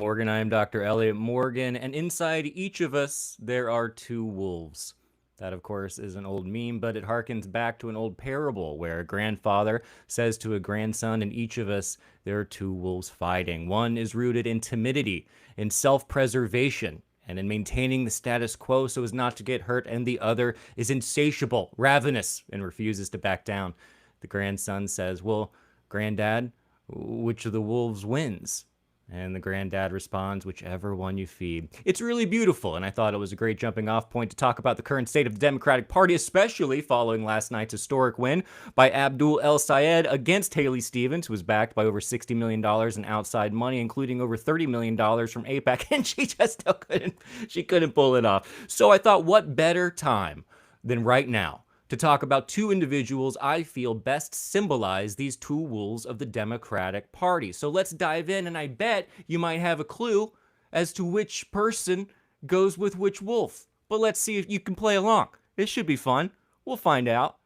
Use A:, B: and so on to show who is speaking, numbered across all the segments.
A: Morgan. I am Dr. Elliott Morgan, and inside each of us, there are two wolves. That, of course, is an old meme, but it harkens back to an old parable where a grandfather says to a grandson, in each of us, there are two wolves fighting. One is rooted in timidity, in self-preservation, and in maintaining the status quo so as not to get hurt, and the other is insatiable, ravenous, and refuses to back down. The grandson says, well, Granddad, which of the wolves wins? And the granddad responds, whichever one you feed. It's really beautiful, and I thought it was a great jumping off point to talk about the current state of the Democratic Party, especially following last night's historic win by Abdul El-Sayed against Haley Stevens, who was backed by over $60 million in outside money, including over $30 million from AIPAC, and she just still couldn't pull it off. So I thought, what better time than right now to talk about two individuals I feel best symbolize these two wolves of the Democratic Party. So let's dive in, and I bet you might have a clue as to which person goes with which wolf. But let's see if you can play along. This should be fun. We'll find out.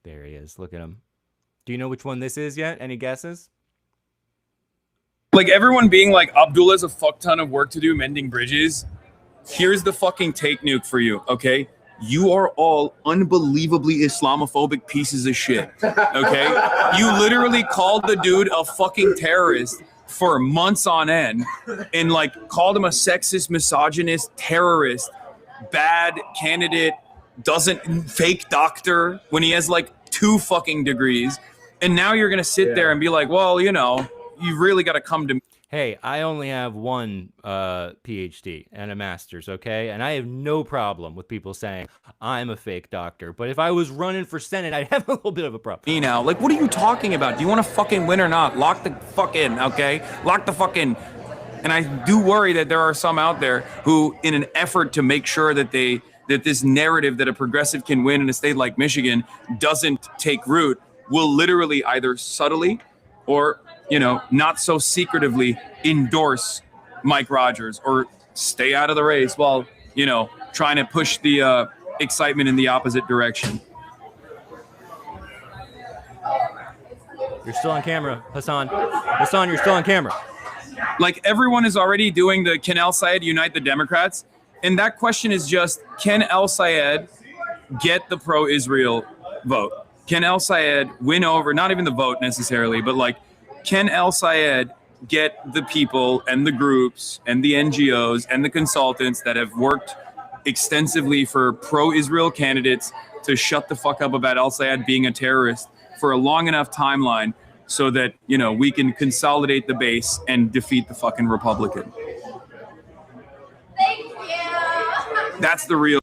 A: There he is. Look at him. Do you know which one this is yet? Any guesses?
B: Like everyone being like, Abdullah has a fuck ton of work to do mending bridges. Here's the fucking take nuke for you, okay? You are all unbelievably Islamophobic pieces of shit, okay? You literally called the dude a fucking terrorist for months on end and like called him a sexist, misogynist, terrorist, bad candidate, fake doctor when he has like 2 fucking degrees. And now you're gonna sit there and be like, well, you know, you really got to come to me.
A: Hey, I only have one PhD and a master's, okay? And I have no problem with people saying I'm a fake doctor. But if I was running for Senate, I'd have a little bit of a problem.
B: You know, like, what are you talking about? Do you want to fucking win or not? Lock the fuck in, okay? Lock the fuck in. And I do worry that there are some out there who, in an effort to make sure that that this narrative that a progressive can win in a state like Michigan doesn't take root, will literally either subtly or, you know, not so secretively endorse Mike Rogers or stay out of the race while, you know, trying to push the excitement in the opposite direction.
A: You're still on camera, Hassan. Hassan, you're still on camera.
B: Like, everyone is already doing the can El-Sayed unite the Democrats? And that question is just, can El-Sayed get the pro-Israel vote? Can El-Sayed win over, not even the vote necessarily, but like, can El-Sayed get the people and the groups and the NGOs and the consultants that have worked extensively for pro-Israel candidates to shut the fuck up about El-Sayed being a terrorist for a long enough timeline so that, you know, we can consolidate the base and defeat the fucking Republican?
C: Thank you.
B: That's the real.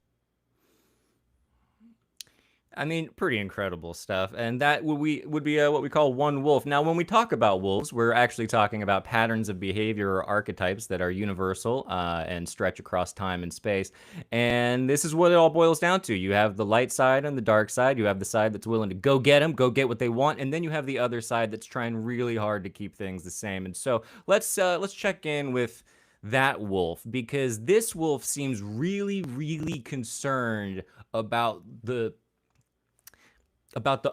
A: I mean, pretty incredible stuff. And that would be what we call one wolf. Now, when we talk about wolves, we're actually talking about patterns of behavior or archetypes that are universal and stretch across time and space. And this is what it all boils down to. You have the light side and the dark side. You have the side that's willing to go get them, go get what they want. And then you have the other side that's trying really hard to keep things the same. And so let's check in with that wolf, because this wolf seems really, really concerned about the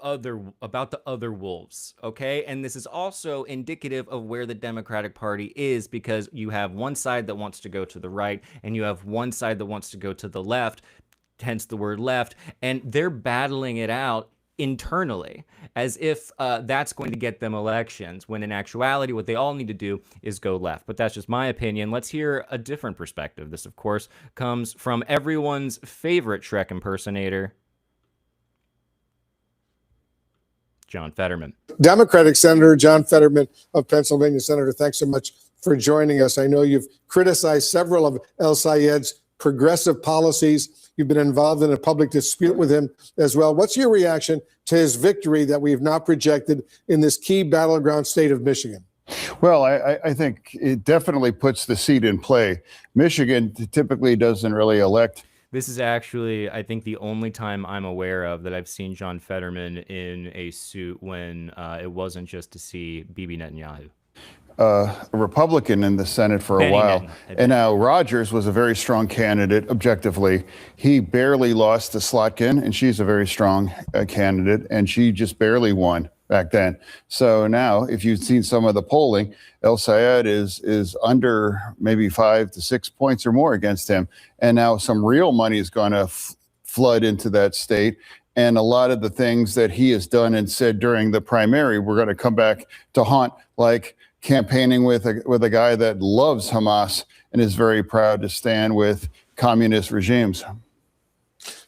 A: other wolves, okay? And this is also indicative of where the Democratic Party is, because you have one side that wants to go to the right and you have one side that wants to go to the left, hence the word left, and they're battling it out internally as if that's going to get them elections, when in actuality what they all need to do is go left. But that's just my opinion. Let's hear a different perspective. This, of course, comes from everyone's favorite Shrek impersonator, John Fetterman.
D: Democratic Senator John Fetterman of Pennsylvania. Senator, thanks so much for joining us. I know you've criticized several of El-Sayed's progressive policies. You've been involved in a public dispute with him as well. What's your reaction to his victory that we have not projected in this key battleground state of Michigan?
E: Well, I think it definitely puts the seat in play. Michigan typically doesn't really elect.
A: This is actually, I think, the only time I'm aware of that I've seen John Fetterman in a suit when it wasn't just to see Bibi Netanyahu.
E: A Republican in the Senate for a while. And now Rogers was a very strong candidate, objectively. He barely lost to Slotkin, and she's a very strong candidate, and she just barely won. back then. So now, if you've seen some of the polling, El Sayed is under maybe 5 to 6 points or more against him. And now some real money is going to flood into that state. And a lot of the things that he has done and said during the primary, we're going to come back to haunt, like campaigning with a guy that loves Hamas and is very proud to stand with communist regimes.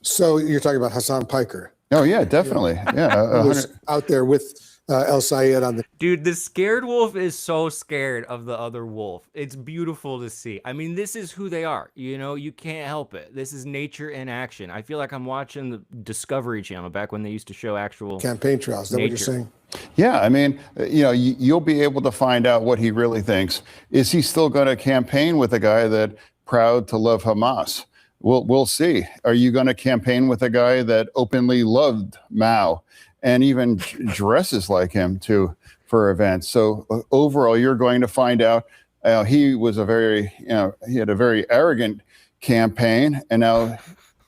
D: So you're talking about Hassan Piker.
E: Oh, yeah, definitely. Yeah.
D: Who was out there with El Sayed on the.
A: Dude, the scared wolf is so scared of the other wolf. It's beautiful to see. I mean, this is who they are. You know, you can't help it. This is nature in action. I feel like I'm watching the Discovery Channel back when they used to show actual
D: Campaign trails. Is that what you're
A: nature.
D: saying?
E: Yeah, I mean, you know, you'll be able to find out what he really thinks. Is he still going to campaign with a guy that proud to love Hamas? We'll see. Are you going to campaign with a guy that openly loved Mao and even dresses like him too for events? So overall, you're going to find out he was he had a very arrogant campaign, and now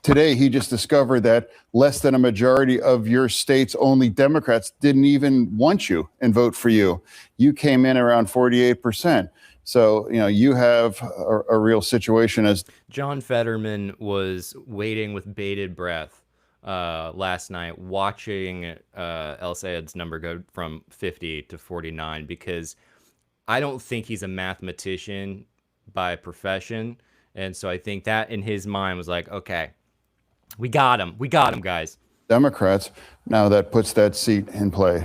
E: today he just discovered that less than a majority of your state's only Democrats didn't even want you and vote for you. You came in around 48%. So, you know, you have a real situation as
A: John Fetterman was waiting with bated breath last night, watching El Sayed's number go from 50 to 49, because I don't think he's a mathematician by profession. And so I think that in his mind was like, okay, we got him, guys.
E: Democrats. Now that puts that seat in play.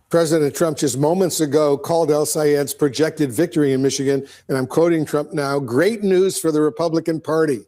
D: President Trump just moments ago called El Sayed's projected victory in Michigan, and I'm quoting Trump now, great news for the Republican Party,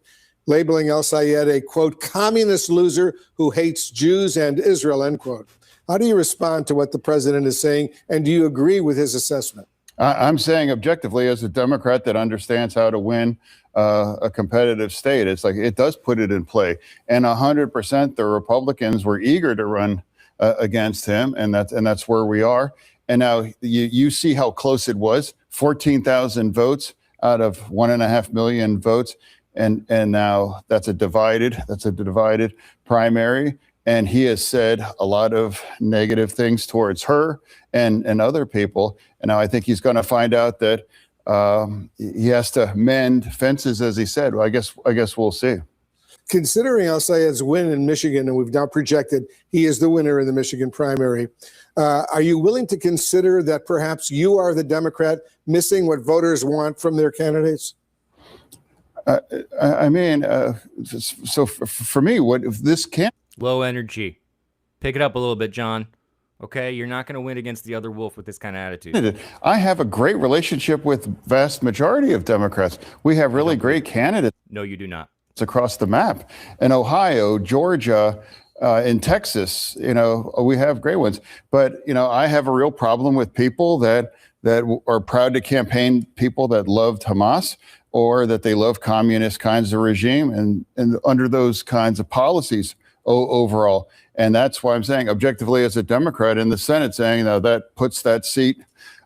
D: labeling El Sayed a, quote, communist loser who hates Jews and Israel, end quote. How do you respond to what the president is saying, and do you agree with his assessment?
E: I'm saying objectively, as a Democrat that understands how to win a competitive state, it's like it does put it in play. And 100% the Republicans were eager to run against him, and that's where we are. And now you see how close it was. 14,000 votes out of 1.5 million votes, and now that's a divided primary. And he has said a lot of negative things towards her and other people. And now I think he's going to find out that he has to mend fences, as he said. Well, I guess we'll see.
D: Considering El Sayed's win in Michigan, and we've now projected he is the winner in the Michigan primary, are you willing to consider that perhaps you are the Democrat missing what voters want from their candidates?
E: I mean, so for me, what if this can't?
A: Low energy. Pick it up a little bit, John. Okay, you're not going to win against the other wolf with this kind of attitude.
E: I have a great relationship with vast majority of Democrats. We have really great candidates.
A: No, you do not.
E: Across the map. In Ohio, Georgia, in Texas, you know, we have great ones. But, you know, I have a real problem with people that are proud to campaign people that loved Hamas or that they love communist kinds of regime and under those kinds of policies overall. And that's why I'm saying objectively as a Democrat in the Senate saying, you know, that puts that seat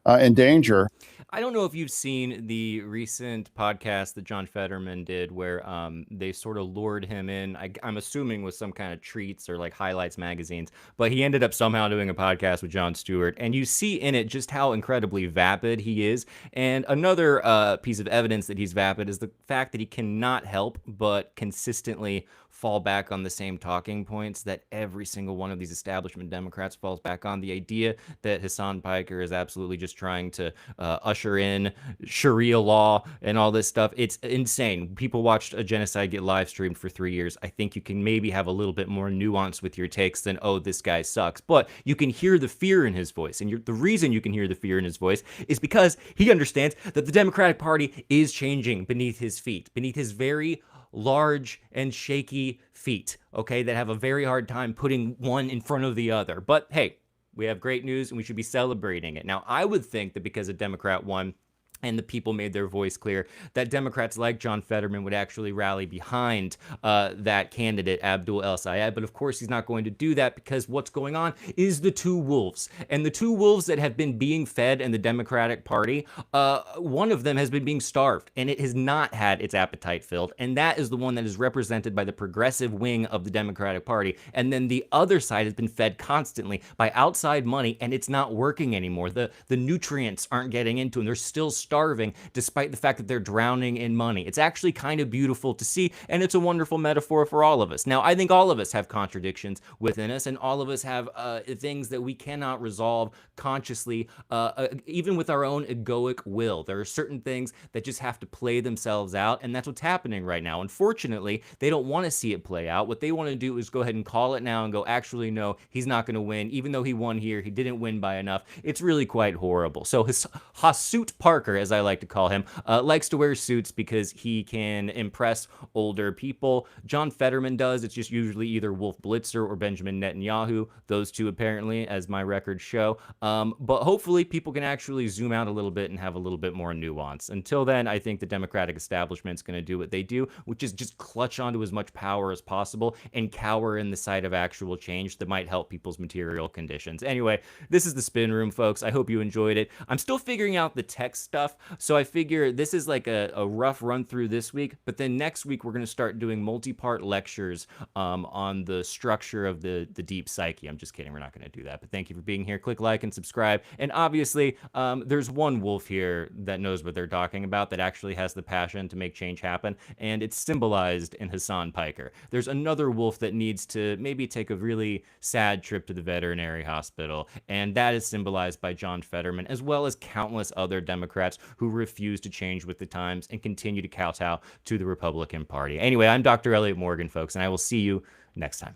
E: in danger.
A: I don't know if you've seen the recent podcast that John Fetterman did where they sort of lured him in, I'm assuming with some kind of treats or like highlights magazines, but he ended up somehow doing a podcast with Jon Stewart, and you see in it just how incredibly vapid he is. And another piece of evidence that he's vapid is the fact that he cannot help but consistently fall back on the same talking points that every single one of these establishment Democrats falls back on. The idea that Hassan Piker is absolutely just trying to usher in Sharia law and all this stuff. It's insane. People watched a genocide get live streamed for 3 years. I think you can maybe have a little bit more nuance with your takes than, oh, this guy sucks. But you can hear the fear in his voice. And the reason you can hear the fear in his voice is because he understands that the Democratic Party is changing beneath his feet, beneath his very large and shaky feet, okay, that have a very hard time putting one in front of the other. But hey, we have great news and we should be celebrating it. Now, I would think that because a Democrat won, and the people made their voice clear, that Democrats like John Fetterman would actually rally behind that candidate, Abdul El-Sayed. But of course, he's not going to do that, because what's going on is the two wolves. And the two wolves that have been being fed in the Democratic Party, one of them has been being starved, and it has not had its appetite filled. And that is the one that is represented by the progressive wing of the Democratic Party. And then the other side has been fed constantly by outside money, and it's not working anymore. The nutrients aren't getting into them. They're still starving, despite the fact that they're drowning in money. It's actually kind of beautiful to see, and it's a wonderful metaphor for all of us. Now, I think all of us have contradictions within us, and all of us have things that we cannot resolve consciously, even with our own egoic will. There are certain things that just have to play themselves out, and that's what's happening right now. Unfortunately, they don't want to see it play out. What they want to do is go ahead and call it now and go, actually, no, he's not going to win. Even though he won here, he didn't win by enough. It's really quite horrible. So Hassan Piker, as I like to call him, likes to wear suits because he can impress older people. John Fetterman does. It's just usually either Wolf Blitzer or Benjamin Netanyahu. Those two, apparently, as my records show. But hopefully people can actually zoom out a little bit and have a little bit more nuance. Until then, I think the Democratic establishment's going to do what they do, which is just clutch onto as much power as possible and cower in the sight of actual change that might help people's material conditions. Anyway, this is the Spin Room, folks. I hope you enjoyed it. I'm still figuring out the text stuff, so I figure this is like a rough run through this week, but then next week we're going to start doing multi-part lectures on the structure of the deep psyche. I'm just kidding, we're not going to do that, but thank you for being here. Click like and subscribe. And obviously, there's one wolf here that knows what they're talking about, that actually has the passion to make change happen, and it's symbolized in Hassan Piker. There's another wolf that needs to maybe take a really sad trip to the veterinary hospital, and that is symbolized by John Fetterman, as well as countless other Democrats who refuse to change with the times and continue to kowtow to the Republican Party. Anyway, I'm Dr. Elliott Morgan, folks, and I will see you next time.